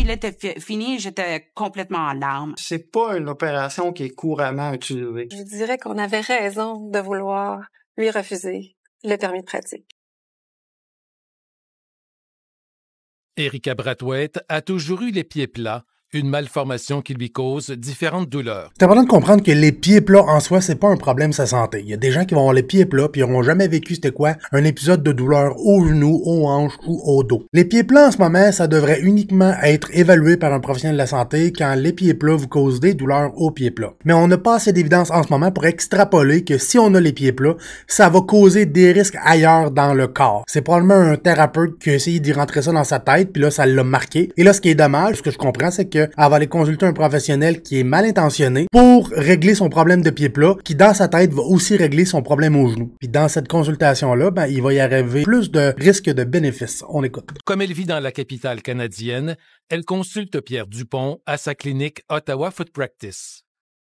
il était fini, j'étais complètement en larmes. C'est pas une opération qui est couramment utilisée. Je dirais qu'on avait raison de vouloir lui refuser le permis de pratique. Erika Brathwaite a toujours eu les pieds plats, une malformation qui lui cause différentes douleurs. C'est important de comprendre que les pieds plats en soi, c'est pas un problème sa santé. Il y a des gens qui vont avoir les pieds plats puis ils n'auront jamais vécu c'était quoi un épisode de douleur au genou, aux hanches ou au dos. Les pieds plats en ce moment, ça devrait uniquement être évalué par un professionnel de la santé quand les pieds plats vous causent des douleurs aux pieds plats. Mais on n'a pas assez d'évidence en ce moment pour extrapoler que si on a les pieds plats, ça va causer des risques ailleurs dans le corps. C'est probablement un thérapeute qui a essayé d'y rentrer ça dans sa tête puis là ça l'a marqué. Et là ce qui est dommage, ce que je comprends, c'est que elle va aller consulter un professionnel qui est mal intentionné pour régler son problème de pied plat, qui dans sa tête va aussi régler son problème au genou. Puis dans cette consultation-là, il va y arriver plus de risques de bénéfices. On écoute. Comme elle vit dans la capitale canadienne, elle consulte Pierre Dupont à sa clinique Ottawa Foot Practice.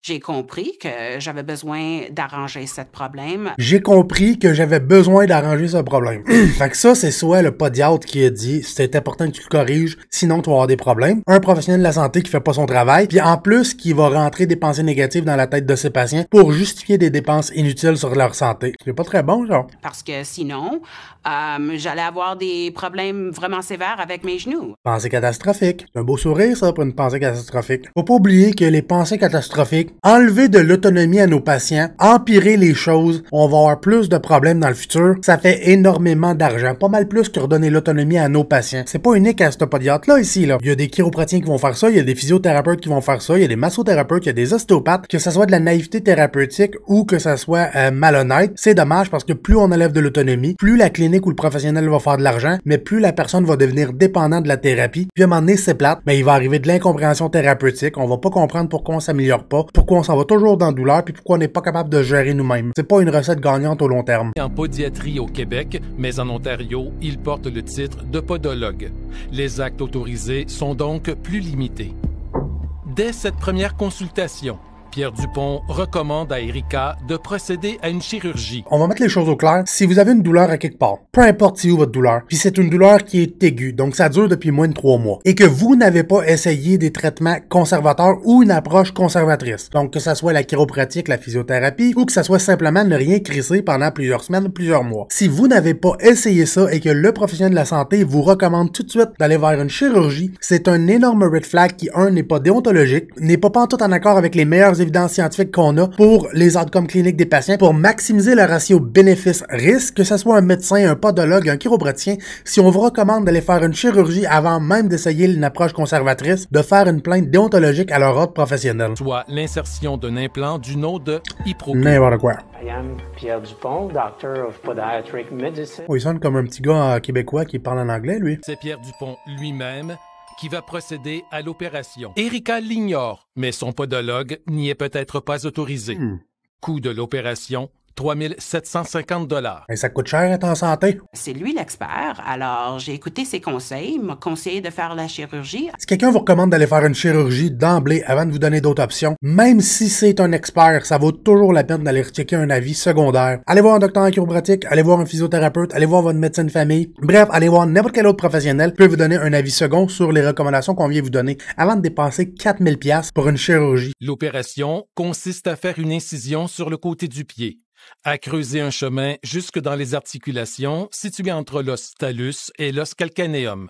J'ai compris que j'avais besoin d'arranger ce problème. J'ai compris que j'avais besoin d'arranger ce problème. Fait que ça, c'est soit le podiatre qui a dit c'est important que tu le corriges, sinon tu vas avoir des problèmes. Un professionnel de la santé qui fait pas son travail, puis en plus qui va rentrer des pensées négatives dans la tête de ses patients pour justifier des dépenses inutiles sur leur santé. C'est pas très bon, genre. Parce que sinon, j'allais avoir des problèmes vraiment sévères avec mes genoux. Pensée catastrophique. C'est un beau sourire, ça, pour une pensée catastrophique. Faut pas oublier que les pensées catastrophiques, enlever de l'autonomie à nos patients, empirer les choses, on va avoir plus de problèmes dans le futur. Ça fait énormément d'argent, pas mal plus que redonner l'autonomie à nos patients. C'est pas unique à ce podiatre-là ici, là. Il y a des chiropratiens qui vont faire ça, il y a des physiothérapeutes qui vont faire ça, il y a des massothérapeutes, il y a des ostéopathes, que ça soit de la naïveté thérapeutique ou que ça soit malhonnête. C'est dommage parce que plus on enlève de l'autonomie, plus la clinique ou le professionnel va faire de l'argent, mais plus la personne va devenir dépendante de la thérapie. Puis à un moment donné, c'est plate, mais il va arriver de l'incompréhension thérapeutique, on va pas comprendre pourquoi on s'améliore pas, pourquoi on s'en va toujours dans la douleur, puis pourquoi on n'est pas capable de gérer nous-mêmes. C'est pas une recette gagnante au long terme. En podiatrie au Québec, mais en Ontario, il porte le titre de podologue. Les actes autorisés sont donc plus limités. Dès cette première consultation, Pierre Dupont recommande à Erika de procéder à une chirurgie. On va mettre les choses au clair. Si vous avez une douleur à quelque part, peu importe c'est où votre douleur, puis c'est une douleur qui est aiguë, donc ça dure depuis moins de 3 mois, et que vous n'avez pas essayé des traitements conservateurs ou une approche conservatrice, donc que ça soit la chiropratique, la physiothérapie, ou que ça soit simplement ne rien crisser pendant plusieurs semaines, plusieurs mois. Si vous n'avez pas essayé ça et que le professionnel de la santé vous recommande tout de suite d'aller vers une chirurgie, c'est un énorme red flag qui, n'est pas déontologique, n'est pas pantoute en accord avec les meilleures évidences scientifiques qu'on a pour les outcomes cliniques des patients, pour maximiser le ratio bénéfice-risque, que ce soit un médecin, un podologue, un chiropraticien. Si on vous recommande d'aller faire une chirurgie avant même d'essayer une approche conservatrice, de faire une plainte déontologique à leur ordre professionnel. Soit l'insertion d'un implant du nom de Hypro. N'importe quoi. I am Pierre Dupont, doctor of podiatric medicine. Oh, il sonne comme un petit gars québécois qui parle en anglais, lui. C'est Pierre Dupont lui-même qui va procéder à l'opération. Erika l'ignore, mais son podologue n'y est peut-être pas autorisé. Coût de l'opération, 3 750 $. Et ça coûte cher être en santé. C'est lui l'expert, alors j'ai écouté ses conseils, il m'a conseillé de faire la chirurgie. Si quelqu'un vous recommande d'aller faire une chirurgie d'emblée avant de vous donner d'autres options, même si c'est un expert, ça vaut toujours la peine d'aller checker un avis secondaire. Allez voir un docteur en chiropratique, allez voir un physiothérapeute, allez voir votre médecin de famille. Bref, allez voir n'importe quel autre professionnel qui peut vous donner un avis second sur les recommandations qu'on vient vous donner avant de dépenser 4000 $ pour une chirurgie. L'opération consiste à faire une incision sur le côté du pied, à creuser un chemin jusque dans les articulations situées entre l'os talus et l'os calcanéum,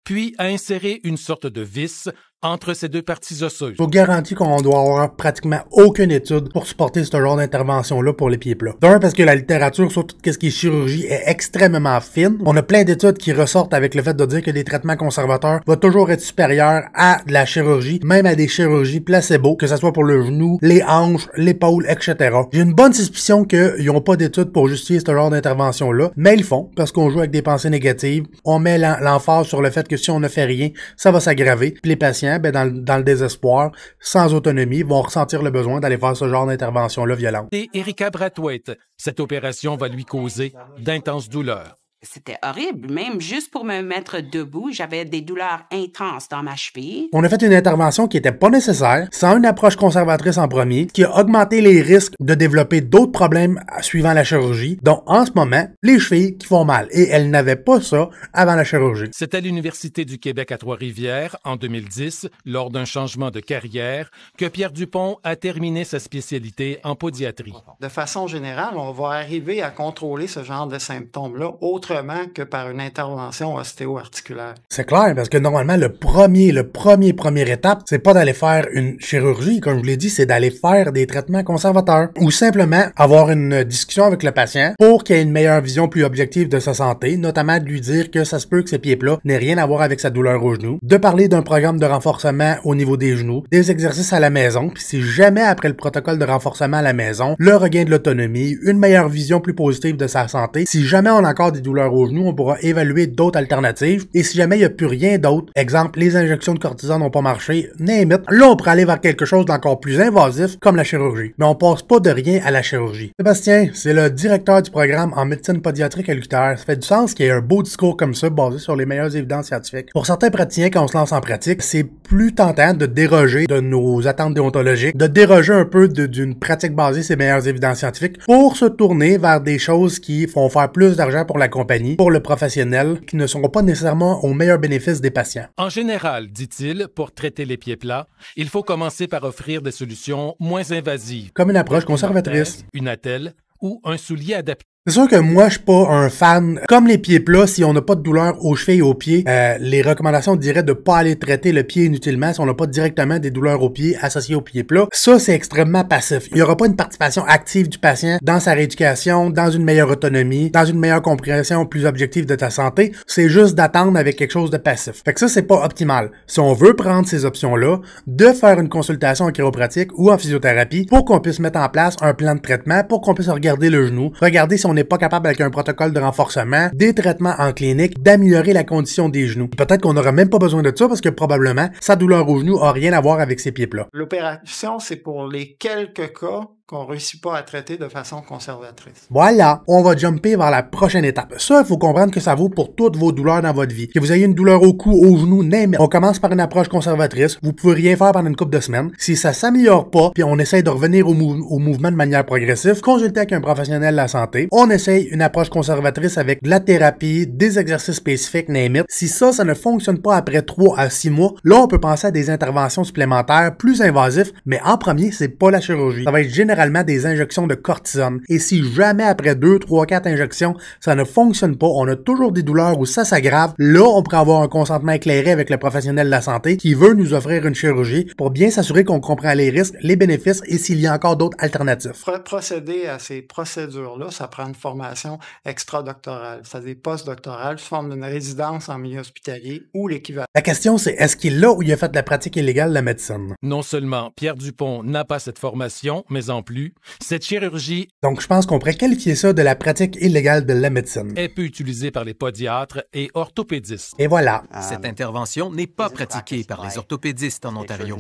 puis à insérer une sorte de vis entre ces deux parties osseuses. Je vous garantis qu'on doit avoir pratiquement aucune étude pour supporter ce genre d'intervention-là pour les pieds plats. D'un, parce que la littérature sur tout ce qui est chirurgie est extrêmement fine. On a plein d'études qui ressortent avec le fait de dire que des traitements conservateurs vont toujours être supérieurs à de la chirurgie, même à des chirurgies placebo, que ce soit pour le genou, les hanches, l'épaule, etc. J'ai une bonne suspicion qu'ils n'ont pas d'études pour justifier ce genre d'intervention-là, mais ils le font, parce qu'on joue avec des pensées négatives. On met l'emphase sur le fait que si on ne fait rien, ça va s'aggraver. Puis les patients, dans le désespoir, sans autonomie, vont ressentir le besoin d'aller faire ce genre d'intervention-là violente. Et Erika Brathwaite, cette opération va lui causer d'intenses douleurs. C'était horrible. Même juste pour me mettre debout, j'avais des douleurs intenses dans ma cheville. On a fait une intervention qui était pas nécessaire, sans une approche conservatrice en premier, qui a augmenté les risques de développer d'autres problèmes suivant la chirurgie, dont en ce moment, les chevilles qui font mal. Et elle n'avait pas ça avant la chirurgie. C'est à l'Université du Québec à Trois-Rivières, en 2010, lors d'un changement de carrière, que Pierre Dupont a terminé sa spécialité en podiatrie. De façon générale, on va arriver à contrôler ce genre de symptômes-là autrement que par une intervention ostéo-articulaire. C'est clair, parce que normalement, le première étape, c'est pas d'aller faire une chirurgie, comme je vous l'ai dit, c'est d'aller faire des traitements conservateurs. Ou simplement avoir une discussion avec le patient pour qu'il ait une meilleure vision plus objective de sa santé, notamment de lui dire que ça se peut que ses pieds plats n'aient rien à voir avec sa douleur au genou, de parler d'un programme de renforcement au niveau des genoux, des exercices à la maison, puis si jamais après le protocole de renforcement à la maison, le regain de l'autonomie, une meilleure vision plus positive de sa santé, si jamais on a encore des douleurs au genou, on pourra évaluer d'autres alternatives, et si jamais il n'y a plus rien d'autre, exemple, les injections de cortisone n'ont pas marché, name it, là on pourrait aller vers quelque chose d'encore plus invasif, comme la chirurgie. Mais on passe pas de rien à la chirurgie. Sébastien, c'est le directeur du programme en médecine pédiatrique à l'UQTR. Ça fait du sens qu'il y ait un beau discours comme ça, basé sur les meilleures évidences scientifiques. Pour certains praticiens, quand on se lance en pratique, c'est plus tentant de déroger de nos attentes déontologiques, de déroger un peu d'une pratique basée sur les meilleures évidences scientifiques, pour se tourner vers des choses qui font faire plus d'argent pour la compagnie, pour le professionnel, qui ne seront pas nécessairement au meilleur bénéfice des patients. En général, dit-il, pour traiter les pieds plats, il faut commencer par offrir des solutions moins invasives. Comme une approche conservatrice. Une attelle ou un soulier adapté. C'est sûr que moi, je suis pas un fan. Comme les pieds plats, si on n'a pas de douleur aux chevilles et aux pieds, les recommandations diraient de pas aller traiter le pied inutilement si on n'a pas directement des douleurs aux pieds associées aux pieds plats. Ça, c'est extrêmement passif. Il y aura pas une participation active du patient dans sa rééducation, dans une meilleure autonomie, dans une meilleure compréhension plus objective de ta santé. C'est juste d'attendre avec quelque chose de passif. Fait que ça, c'est pas optimal. Si on veut prendre ces options-là, de faire une consultation en chiropratique ou en physiothérapie pour qu'on puisse mettre en place un plan de traitement, pour qu'on puisse regarder le genou, regarder si on n'est pas capable avec un protocole de renforcement, des traitements en clinique, d'améliorer la condition des genoux. Peut-être qu'on n'aura même pas besoin de ça parce que probablement sa douleur au genou a rien à voir avec ses pieds plats. L'opération, c'est pour les quelques cas qu'on réussit pas à traiter de façon conservatrice. Voilà, on va jumper vers la prochaine étape. Ça, il faut comprendre que ça vaut pour toutes vos douleurs dans votre vie. Que vous ayez une douleur au cou, au genou, name it. On commence par une approche conservatrice. Vous pouvez rien faire pendant une couple de semaines. Si ça s'améliore pas, puis on essaye de revenir au mouvement de manière progressive, consultez avec un professionnel de la santé. On essaye une approche conservatrice avec de la thérapie, des exercices spécifiques, name it. Si ça ne fonctionne pas après 3 à 6 mois, là, on peut penser à des interventions supplémentaires plus invasives, mais en premier, c'est pas la chirurgie. Ça va être généralement des injections de cortisone. Et si jamais après 2, 3, 4 injections, ça ne fonctionne pas, on a toujours des douleurs ou ça s'aggrave, là, on pourrait avoir un consentement éclairé avec le professionnel de la santé qui veut nous offrir une chirurgie pour bien s'assurer qu'on comprend les risques, les bénéfices et s'il y a encore d'autres alternatives. Pour procéder à ces procédures-là, ça prend une formation extra-doctorale, c'est-à-dire post-doctorale, sous forme d'une résidence en milieu hospitalier ou l'équivalent. La question, c'est est-ce qu'il est là où il a fait de la pratique illégale de la médecine? Non seulement Pierre Dupont n'a pas cette formation, mais en plus, cette chirurgie... Donc, je pense qu'on pourrait qualifier ça de la pratique illégale de la médecine. ...est peu utilisée par les podiatres et orthopédistes. Et voilà. Cette intervention n'est pas pratiquée par les orthopédistes en Ontario.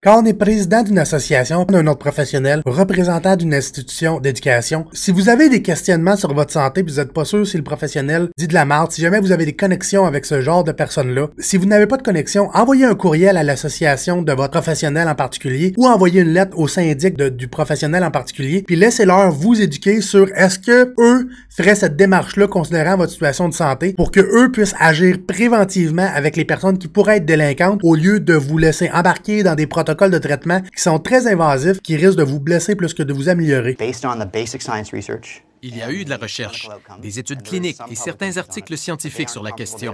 Quand on est président d'une association, d'un ordre professionnel, représentant d'une institution d'éducation, si vous avez des questionnements sur votre santé et vous n'êtes pas sûr si le professionnel dit de la merde, si jamais vous avez des connexions avec ce genre de personnes-là, si vous n'avez pas de connexion, envoyez un courriel à l'association de votre professionnel en particulier ou envoyez une lettre au syndic du professionnel en particulier, puis laissez-leur vous éduquer sur est-ce que eux feraient cette démarche-là considérant votre situation de santé pour que eux puissent agir préventivement avec les personnes qui pourraient être délinquantes au lieu de vous laisser embarquer dans des protocoles de traitement qui sont très invasifs, qui risquent de vous blesser plus que de vous améliorer. Il y a eu de la recherche, des études cliniques et certains articles scientifiques sur la question,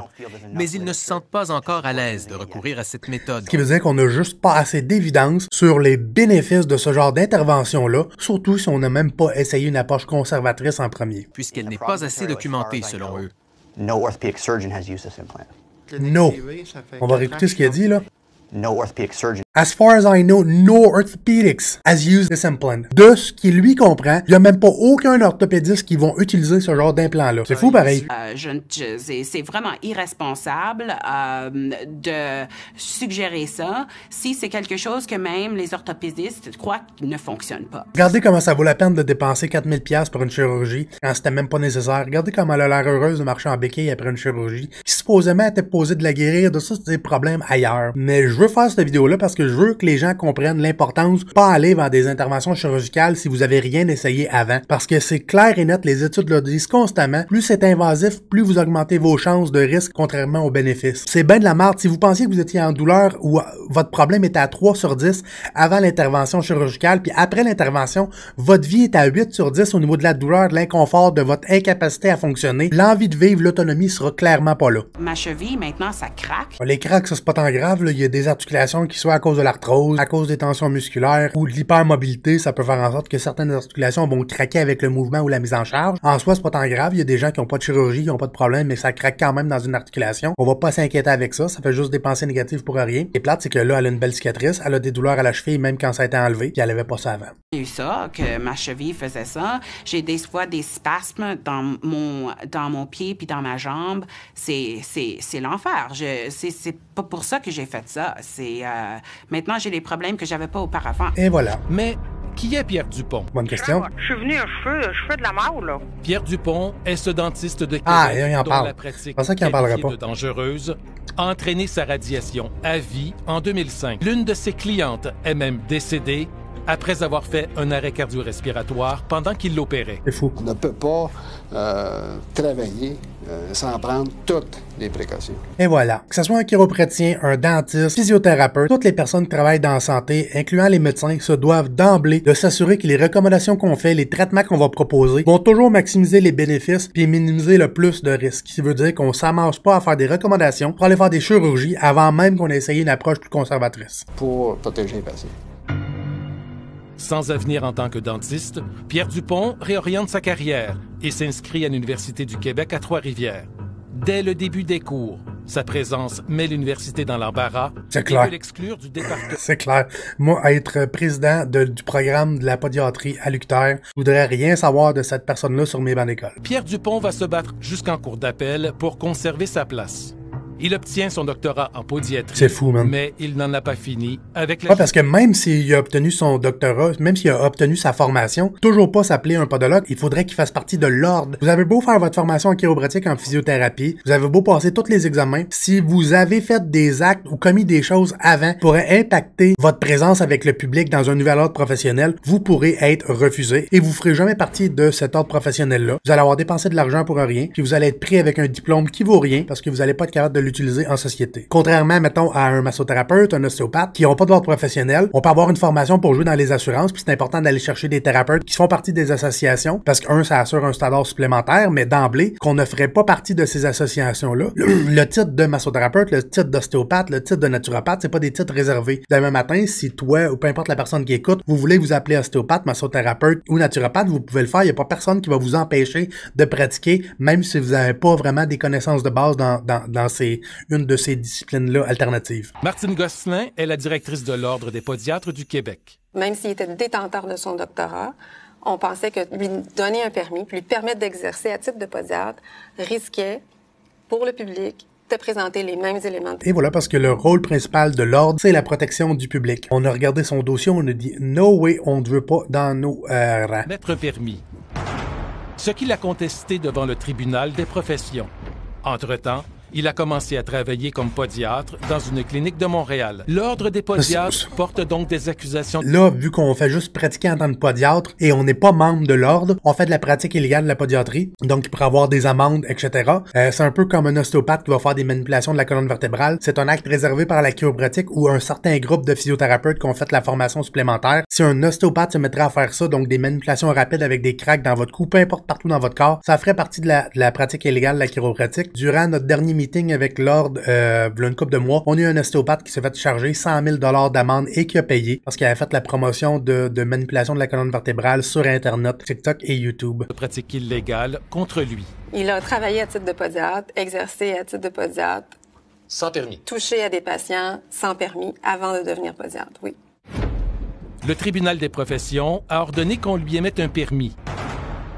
mais ils ne se sentent pas encore à l'aise de recourir à cette méthode. Ce qui veut dire qu'on n'a juste pas assez d'évidence sur les bénéfices de ce genre d'intervention-là, surtout si on n'a même pas essayé une approche conservatrice en premier. Puisqu'elle n'est pas assez documentée selon eux. No. On va réécouter ce qu'il a dit, là. As far as I know, no orthopedics has used this implant. De ce qu'il lui comprend, il n'y a même pas aucun orthopédiste qui vont utiliser ce genre d'implant-là. C'est fou pareil. C'est vraiment irresponsable de suggérer ça si c'est quelque chose que même les orthopédistes croient qu'il ne fonctionne pas. Regardez comment ça vaut la peine de dépenser 4000$ pour une chirurgie quand c'était même pas nécessaire. Regardez comment elle a l'air heureuse de marcher en béquille après une chirurgie qui supposément était posée de la guérir de ça, c'est des problèmes ailleurs. Mais je veux faire cette vidéo-là parce que je veux que les gens comprennent l'importance de pas aller vers des interventions chirurgicales si vous avez rien essayé avant. Parce que c'est clair et net, les études le disent constamment, plus c'est invasif, plus vous augmentez vos chances de risque contrairement aux bénéfices. C'est bien de la merde. Si vous pensiez que vous étiez en douleur ou votre problème était à 3/10 avant l'intervention chirurgicale, puis après l'intervention, votre vie est à 8/10 au niveau de la douleur, de l'inconfort, de votre incapacité à fonctionner, l'envie de vivre, l'autonomie sera clairement pas là. Ma cheville, maintenant, ça craque. Les craques, ça c'est pas tant grave, là. Il y a des articulations qui soient à cause de l'arthrose, à cause des tensions musculaires ou de l'hypermobilité, ça peut faire en sorte que certaines articulations vont craquer avec le mouvement ou la mise en charge. En soi, c'est pas tant grave, il y a des gens qui ont pas de chirurgie, qui ont pas de problème, mais ça craque quand même dans une articulation. On va pas s'inquiéter avec ça, ça fait juste des pensées négatives pour rien. Et plate, c'est que là, elle a une belle cicatrice, elle a des douleurs à la cheville même quand ça a été enlevé, puis elle avait pas ça avant. J'ai eu ça, que ma cheville faisait ça. J'ai des fois des spasmes dans mon pied puis dans ma jambe. C'est l'enfer. C'est pas pour ça que j'ai fait ça. Maintenant, j'ai des problèmes que j'avais pas auparavant. Et voilà. Mais qui est Pierre Dupont? Bonne question. Je suis venu, je fais de la marde, là. Pierre Dupont est ce dentiste de Québec il en dont parle. la pratique C'est ça qu'il en parlera pas. de dangereuse a entraîné sa radiation à vie en 2005. L'une de ses clientes est même décédée après avoir fait un arrêt cardio-respiratoire pendant qu'il l'opérait. C'est fou. On ne peut pas travailler sans prendre toutes les précautions. Et voilà. Que ce soit un chiropraticien, un dentiste, physiothérapeute, toutes les personnes qui travaillent dans la santé, incluant les médecins, se doivent d'emblée de s'assurer que les recommandations qu'on fait, les traitements qu'on va proposer, vont toujours maximiser les bénéfices puis minimiser le plus de risques. Ce qui veut dire qu'on s'amasse pas à faire des recommandations pour aller faire des chirurgies avant même qu'on ait essayé une approche plus conservatrice. Pour protéger les patients. Sans avenir en tant que dentiste, Pierre Dupont réoriente sa carrière et s'inscrit à l'Université du Québec à Trois-Rivières. Dès le début des cours, sa présence met l'université dans l'embarras. C'est clair. Et peut l'exclure du département. C'est clair. Moi, être président du programme de la podiatrie à l'UQTR, je voudrais rien savoir de cette personne-là sur mes bancs d'école. Pierre Dupont va se battre jusqu'en cour d'appel pour conserver sa place. Il obtient son doctorat en podiatrie. C'est fou, man. Mais il n'en a pas fini avec la... Ouais, parce que même s'il a obtenu son doctorat, même s'il a obtenu sa formation, toujours pas s'appeler un podologue, il faudrait qu'il fasse partie de l'ordre. Vous avez beau faire votre formation en chiropratique, en physiothérapie, vous avez beau passer tous les examens, si vous avez fait des actes ou commis des choses avant qui pourraient impacter votre présence avec le public dans un nouvel ordre professionnel, vous pourrez être refusé et vous ferez jamais partie de cet ordre professionnel-là. Vous allez avoir dépensé de l'argent pour rien, puis vous allez être pris avec un diplôme qui vaut rien parce que vous allez pas être capable de l'utiliser en société. Contrairement, mettons, à un massothérapeute, un ostéopathe, qui n'ont pas d'ordre professionnel, on peut avoir une formation pour jouer dans les assurances, puis c'est important d'aller chercher des thérapeutes qui font partie des associations, parce que ça assure un standard supplémentaire, mais d'emblée, qu'on ne ferait pas partie de ces associations-là. Le titre de massothérapeute, le titre d'ostéopathe, le titre de naturopathe, c'est pas des titres réservés. Demain matin, si toi, ou peu importe la personne qui écoute, vous voulez vous appeler ostéopathe, massothérapeute ou naturopathe, vous pouvez le faire, il n'y a pas personne qui va vous empêcher de pratiquer, même si vous n'avez pas vraiment des connaissances de base dans une de ces disciplines-là alternatives. Martine Gosselin est la directrice de l'Ordre des podiatres du Québec. Même s'il était détenteur de son doctorat, on pensait que lui donner un permis, puis lui permettre d'exercer à titre de podiatre, risquait, pour le public, de présenter les mêmes éléments. Et voilà, parce que le rôle principal de l'ordre, c'est la protection du public. On a regardé son dossier, on a dit « No way, on ne veut pas dans nos rangs ». Mettre permis. Ce qu'il a contesté devant le tribunal des professions. Entre-temps, il a commencé à travailler comme podiatre dans une clinique de Montréal. L'Ordre des podiatres porte donc des accusations... Là, vu qu'on fait juste pratiquer en tant que podiatre et on n'est pas membre de l'ordre, on fait de la pratique illégale de la podiatrie, donc il pourrait avoir des amendes, etc. C'est un peu comme un ostéopathe qui va faire des manipulations de la colonne vertébrale. C'est un acte réservé par la chiropratique ou un certain groupe de physiothérapeutes qui ont fait la formation supplémentaire. Si un ostéopathe se mettrait à faire ça, donc des manipulations rapides avec des craques dans votre cou, peu importe partout dans votre corps, ça ferait partie de la pratique illégale de la chiropratique. Durant notre dernier meeting avec l'ordre, une couple de mois, on a eu un ostéopathe qui s'est fait charger 100 000 $ d'amende et qui a payé parce qu'il avait fait la promotion de manipulation de la colonne vertébrale sur Internet, TikTok et YouTube. Pratique illégale contre lui. Il a travaillé à titre de podiatre, exercé à titre de podiatre sans permis. toucher à des patients sans permis avant de devenir podiatre, oui. Le tribunal des professions a ordonné qu'on lui émette un permis.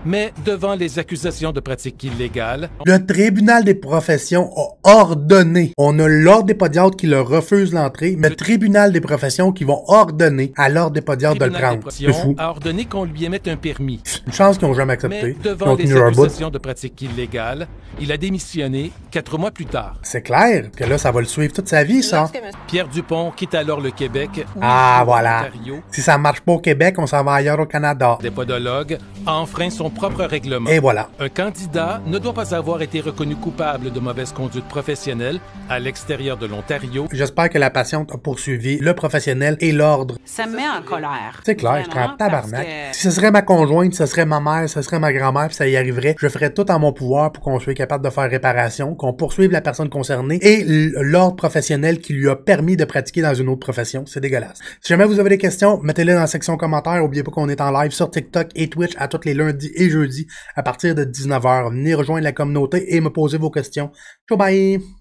Mais devant les accusations de pratiques illégales, le tribunal des professions a ordonné. On a l'ordre des podiatres qui leur refuse l'entrée, mais le tribunal des professions qui vont ordonner à l'ordre des podiatres de le prendre. C'est fou. A ordonné qu'on lui émette un permis. Une chance qu'ils n'ont jamais accepté. Mais devant les accusations de pratiques illégales, il a démissionné 4 mois plus tard. C'est clair que là, ça va le suivre toute sa vie, ça. Pierre Dupont quitte alors le Québec. Ah, voilà. Si ça marche pas au Québec, on s'en va ailleurs au Canada. Des podologues enfreint son propre règlement. Et voilà. Un candidat ne doit pas avoir été reconnu coupable de mauvaise conduite professionnelle à l'extérieur de l'Ontario. J'espère que la patiente a poursuivi le professionnel et l'ordre. Ça me met en colère. C'est clair, je serais en tabarnak. Si ce serait ma conjointe, ce serait ma mère, ce serait ma grand-mère, puis ça y arriverait, je ferais tout en mon pouvoir pour qu'on soit capable de faire réparation, qu'on poursuive la personne concernée et l'ordre professionnel qui lui a permis de pratiquer dans une autre profession. C'est dégueulasse. Si jamais vous avez des questions, mettez-les dans la section commentaires. N'oubliez pas qu'on est en live sur TikTok et Twitch à tous les lundis et jeudis à partir de 19h. Venez rejoindre la communauté et me poser vos questions. Ciao, bye!